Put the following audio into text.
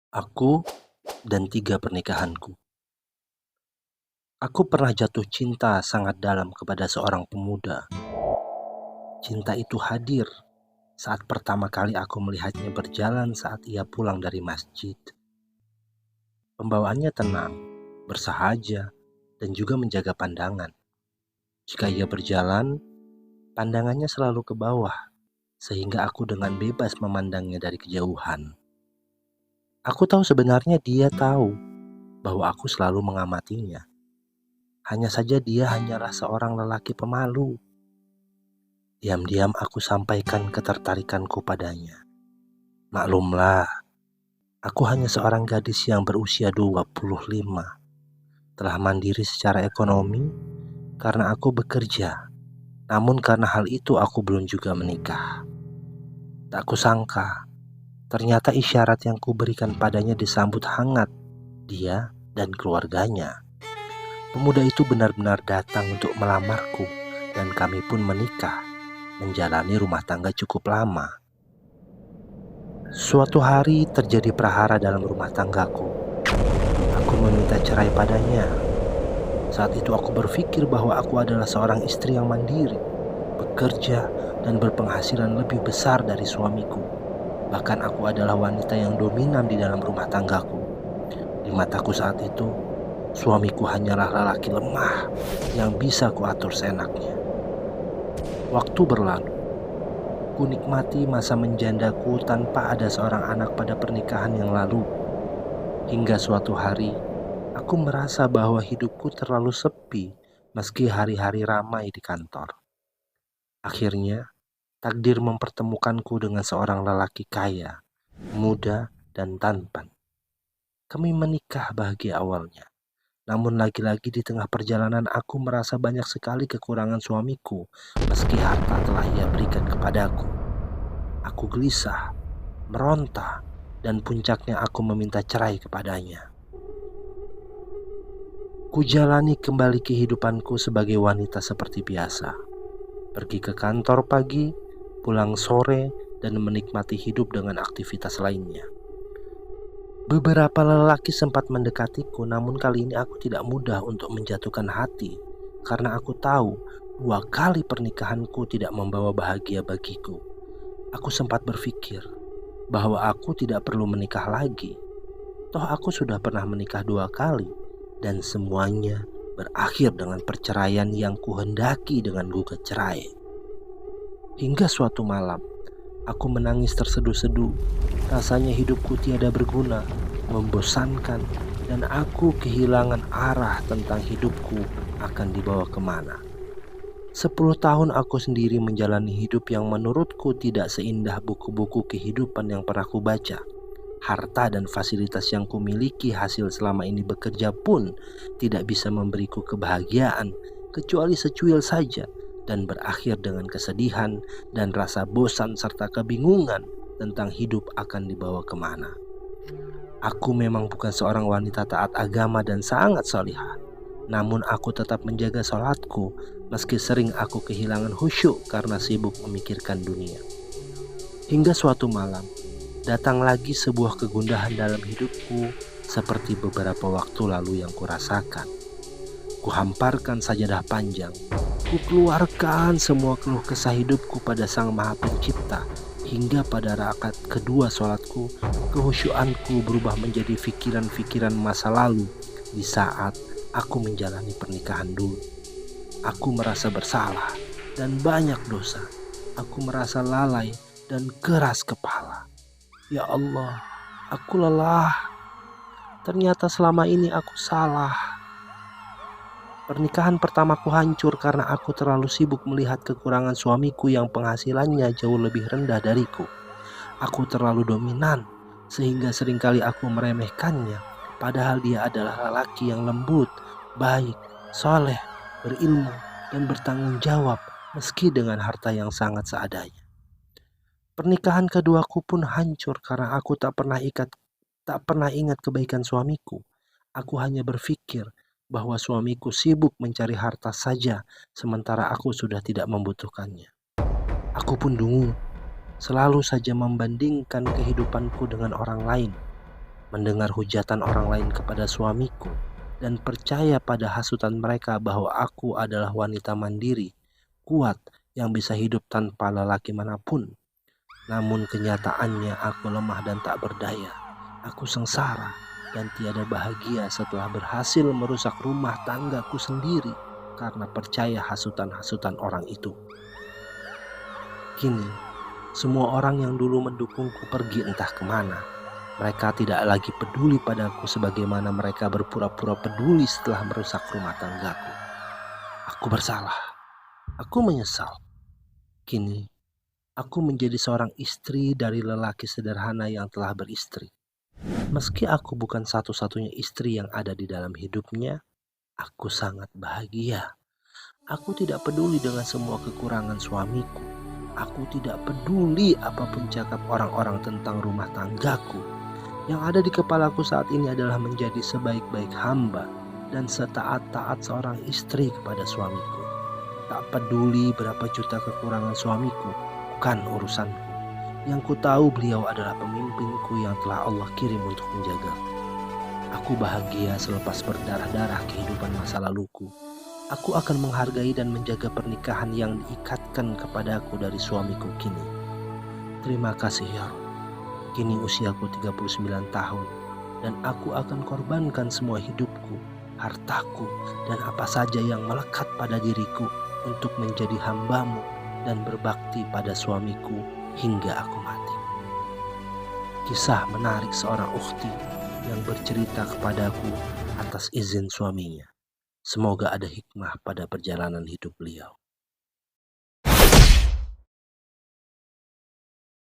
Aku dan 3 pernikahanku. Aku pernah jatuh cinta sangat dalam kepada seorang pemuda. Cinta itu hadir saat pertama kali aku melihatnya berjalan saat ia pulang dari masjid. Pembawaannya tenang, bersahaja, dan juga menjaga pandangan. Jika ia berjalan, pandangannya selalu ke bawah, sehingga aku dengan bebas memandangnya dari kejauhan. Aku tahu sebenarnya dia tahu bahwa aku selalu mengamatinya. Hanya saja dia hanyalah seorang lelaki pemalu. Diam-diam aku sampaikan ketertarikanku padanya. Maklumlah, aku hanya seorang gadis yang berusia 25. Telah mandiri secara ekonomi karena aku bekerja. Namun karena hal itu aku belum juga menikah. Tak kusangka, ternyata isyarat yang kuberikan padanya disambut hangat dia dan keluarganya. Pemuda itu benar-benar datang untuk melamarku dan kami pun menikah, menjalani rumah tangga cukup lama. Suatu hari terjadi prahara dalam rumah tanggaku. Aku meminta cerai padanya. Saat itu aku berpikir bahwa aku adalah seorang istri yang mandiri, bekerja dan berpenghasilan lebih besar dari suamiku. Bahkan aku adalah wanita yang dominan di dalam rumah tanggaku. Di mataku saat itu, suamiku hanyalah lelaki lemah yang bisa kuatur seenaknya. Waktu berlalu. Ku nikmati masa menjandaku tanpa ada seorang anak pada pernikahan yang lalu. Hingga suatu hari, aku merasa bahwa hidupku terlalu sepi meski hari-hari ramai di kantor. Akhirnya, takdir mempertemukanku dengan seorang lelaki kaya, muda, dan tampan. Kami menikah bahagia awalnya. Namun lagi-lagi di tengah perjalanan aku merasa banyak sekali kekurangan suamiku meski harta telah ia berikan kepadaku. Aku gelisah, meronta, dan puncaknya aku meminta cerai kepadanya. Kujalani kembali kehidupanku sebagai wanita seperti biasa. Pergi ke kantor pagi, pulang sore, dan menikmati hidup dengan aktivitas lainnya. Beberapa lelaki sempat mendekatiku, namun kali ini aku tidak mudah untuk menjatuhkan hati karena aku tahu 2 kali pernikahanku tidak membawa bahagia bagiku. Aku sempat berpikir bahwa aku tidak perlu menikah lagi. Toh aku sudah pernah menikah 2 kali dan semuanya berakhir dengan perceraian yang kuhendaki dengan gugat cerai. Hingga suatu malam, aku menangis terseduh-seduh. Rasanya hidupku tiada berguna, membosankan, dan aku kehilangan arah tentang hidupku akan dibawa kemana. 10 tahun aku sendiri menjalani hidup yang menurutku tidak seindah buku-buku kehidupan yang pernah kubaca. Harta dan fasilitas yang kumiliki hasil selama ini bekerja pun tidak bisa memberiku kebahagiaan kecuali secuil saja dan berakhir dengan kesedihan dan rasa bosan serta kebingungan tentang hidup akan dibawa kemana. Aku memang bukan seorang wanita taat agama dan sangat salihah. Namun aku tetap menjaga sholatku meski sering aku kehilangan khusyuk karena sibuk memikirkan dunia. Hingga suatu malam, datang lagi sebuah kegundahan dalam hidupku seperti beberapa waktu lalu yang kurasakan. Kuhamparkan sajadah panjang. Kukeluarkan semua keluh kesah hidupku pada Sang Maha Pencipta. Hingga pada rakaat kedua sholatku, kehusyuanku berubah menjadi pikiran-pikiran masa lalu di saat aku menjalani pernikahan dulu. Aku merasa bersalah dan banyak dosa. Aku merasa lalai dan keras kepala. Ya Allah, aku lelah. Ternyata selama ini aku salah. Pernikahan pertamaku hancur karena aku terlalu sibuk melihat kekurangan suamiku yang penghasilannya jauh lebih rendah dariku. Aku terlalu dominan sehingga seringkali aku meremehkannya. Padahal dia adalah lelaki yang lembut, baik, soleh, berilmu, dan bertanggung jawab meski dengan harta yang sangat seadanya. Pernikahan keduaku pun hancur karena aku tak pernah ingat kebaikan suamiku. Aku hanya berpikir bahwa suamiku sibuk mencari harta saja sementara aku sudah tidak membutuhkannya. Aku pun dungu, selalu saja membandingkan kehidupanku dengan orang lain. mendengar hujatan orang lain kepada suamiku, dan percaya pada hasutan mereka bahwa aku adalah wanita mandiri, kuat, yang bisa hidup tanpa lelaki manapun. Namun kenyataannya aku lemah dan tak berdaya. Aku sengsara dan tiada bahagia setelah berhasil merusak rumah tanggaku sendiri karena percaya hasutan-hasutan orang itu. Kini, semua orang yang dulu mendukungku pergi entah kemana. Mereka tidak lagi peduli padaku sebagaimana mereka berpura-pura peduli setelah merusak rumah tanggaku. Aku bersalah. Aku menyesal. Kini, aku menjadi seorang istri dari lelaki sederhana yang telah beristri. Meski aku bukan satu-satunya istri yang ada di dalam hidupnya, aku sangat bahagia. Aku tidak peduli dengan semua kekurangan suamiku. Aku tidak peduli apapun cakap orang-orang tentang rumah tanggaku. Yang ada di kepalaku saat ini adalah menjadi sebaik-baik hamba dan setaat-taat seorang istri kepada suamiku. Tak peduli berapa juta kekurangan suamiku, bukan urusanku. Yang ku tahu beliau adalah pemimpinku yang telah Allah kirim untuk menjagaku. Aku bahagia selepas berdarah-darah kehidupan masa laluku. Aku akan menghargai dan menjaga pernikahan yang diikatkan kepadaku dari suamiku kini. Terima kasih ya Rabb. Kini usiaku 39 tahun dan aku akan korbankan semua hidupku, hartaku, dan apa saja yang melekat pada diriku untuk menjadi hambamu dan berbakti pada suamiku hingga aku mati. Kisah menarik seorang ukhti yang bercerita kepadaku atas izin suaminya. Semoga ada hikmah pada perjalanan hidup beliau.